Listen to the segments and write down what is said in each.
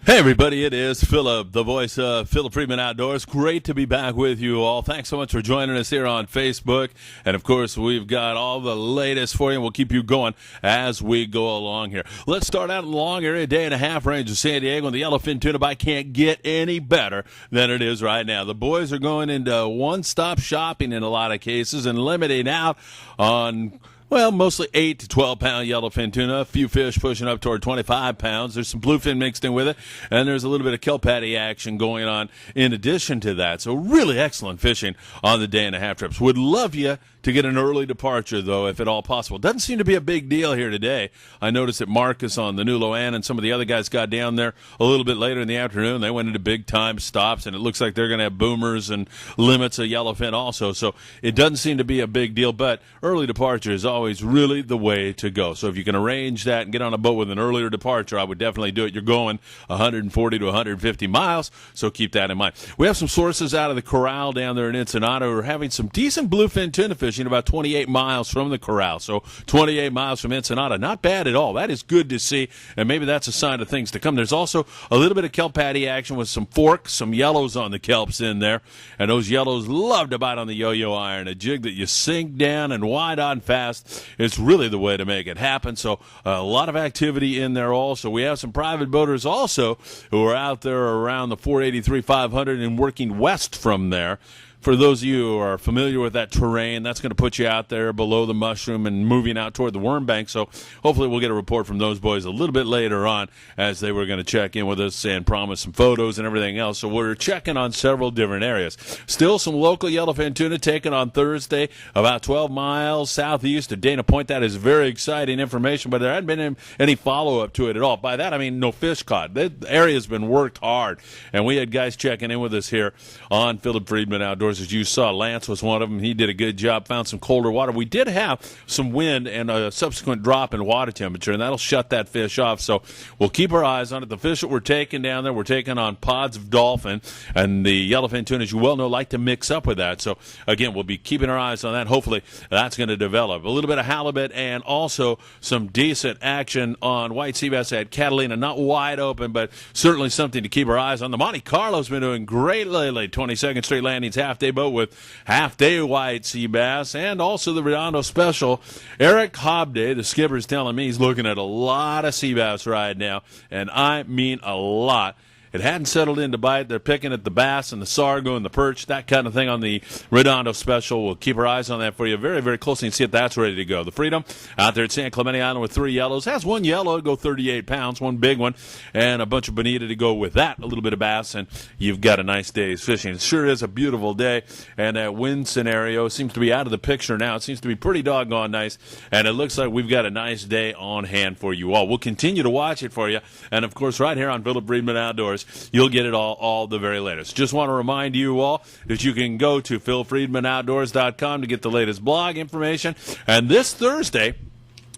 Hey everybody, it is Philip, the voice of Philip Friedman Outdoors. Great to be back with you all. Thanks so much for joining us here on Facebook. And of course, we've got all the latest for you, and we'll keep you going as we go along here. Let's start out in the long area, day and a half range of San Diego, and the yellowfin tuna bite can't get any better than it is right now. The boys are going into one-stop shopping in a lot of cases and limiting out on mostly 8 to 12 pound yellowfin tuna, a few fish pushing up toward 25 pounds. There's some bluefin mixed in with it, and there's a little bit of kelp patty action going on in addition to that. So really excellent fishing on the day and a half trips. Would love you to get an early departure, though, if at all possible. Doesn't seem to be a big deal here today. I noticed that Marcus on the New Loan and some of the other guys got down there a little bit later in the afternoon. They went into big-time stops, and it looks like they're going to have boomers and limits of yellowfin also. So it doesn't seem to be a big deal, but early departure is always really the way to go. So if you can arrange that and get on a boat with an earlier departure, I would definitely do it. You're going 140 to 150 miles, so keep that in mind. We have some sources out of the corral down there in Ensenada who are having some decent bluefin tuna fishing about 28 miles from the corral. So 28 miles from Ensenada, not bad at all. That is good to see, and maybe that's a sign of things to come. There's also a little bit of kelp patty action with some forks, some yellows on the kelps in there, and those yellows love to bite on the yo-yo iron, a jig that you sink down and wide on fast. It's really the way to make it happen. So a lot of activity in there also. We have some private boaters also who are out there around the 483, 500 and working west from there. For those of you who are familiar with that terrain, that's going to put you out there below the mushroom and moving out toward the worm bank. So hopefully we'll get a report from those boys a little bit later on, as they were going to check in with us and promise some photos and everything else. So we're checking on several different areas. Still some local yellowfin tuna taken on Thursday about 12 miles southeast of Dana Point. That is very exciting information, but there hadn't been any follow-up to it at all. By that, I mean no fish caught. The area's been worked hard, and we had guys checking in with us here on Philip Friedman Outdoors. As you saw, Lance was one of them. He did a good job, found some colder water. We did have some wind and a subsequent drop in water temperature, and that'll shut that fish off. So we'll keep our eyes on it. The fish that we're taking down there, we're taking on pods of dolphin, and the yellowfin tuna, as you well know, like to mix up with that. So, again, we'll be keeping our eyes on that. Hopefully that's going to develop. A little bit of halibut and also some decent action on white sea bass at Catalina. Not wide open, but certainly something to keep our eyes on. The Monte Carlo's been doing great lately. 22nd Street Landings half-day boat with half-day white sea bass, and also the Redondo Special. Eric Hobday, the skipper's telling me he's looking at a lot of sea bass right now, and I mean a lot. It hadn't settled in to bite. They're picking at the bass and the sargo and the perch, that kind of thing on the Redondo Special. We'll keep our eyes on that for you very, very closely and see if that's ready to go. The Freedom out there at San Clemente Island with 3 yellows. Has one yellow to go 38 pounds, one big one, and a bunch of bonita to go with that, a little bit of bass, and you've got a nice day's fishing. It sure is a beautiful day, and that wind scenario seems to be out of the picture now. It seems to be pretty doggone nice, and it looks like we've got a nice day on hand for you all. We'll continue to watch it for you, and, of course, right here on Philip Friedman Outdoors, you'll get it all the very latest. Just want to remind you all that you can go to philfriedmanoutdoors.com to get the latest blog information. And this Thursday,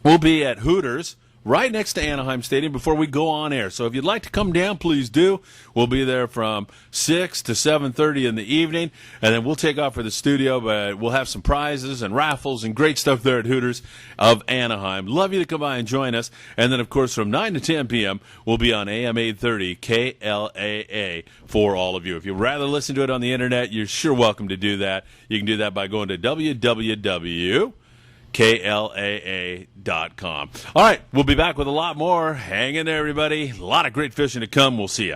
we'll be at Hooters right next to Anaheim Stadium before we go on air. So if you'd like to come down, please do. We'll be there from 6 to 7:30 in the evening, and then we'll take off for the studio, but we'll have some prizes and raffles and great stuff there at Hooters of Anaheim. Love you to come by and join us. And then, of course, from 9 to 10 p.m., we'll be on AM 830 KLAA for all of you. If you'd rather listen to it on the Internet, you're sure welcome to do that. You can do that by going to www.klaa.com. All right, we'll be back with a lot more. Hang in there, everybody. A lot of great fishing to come. We'll see you.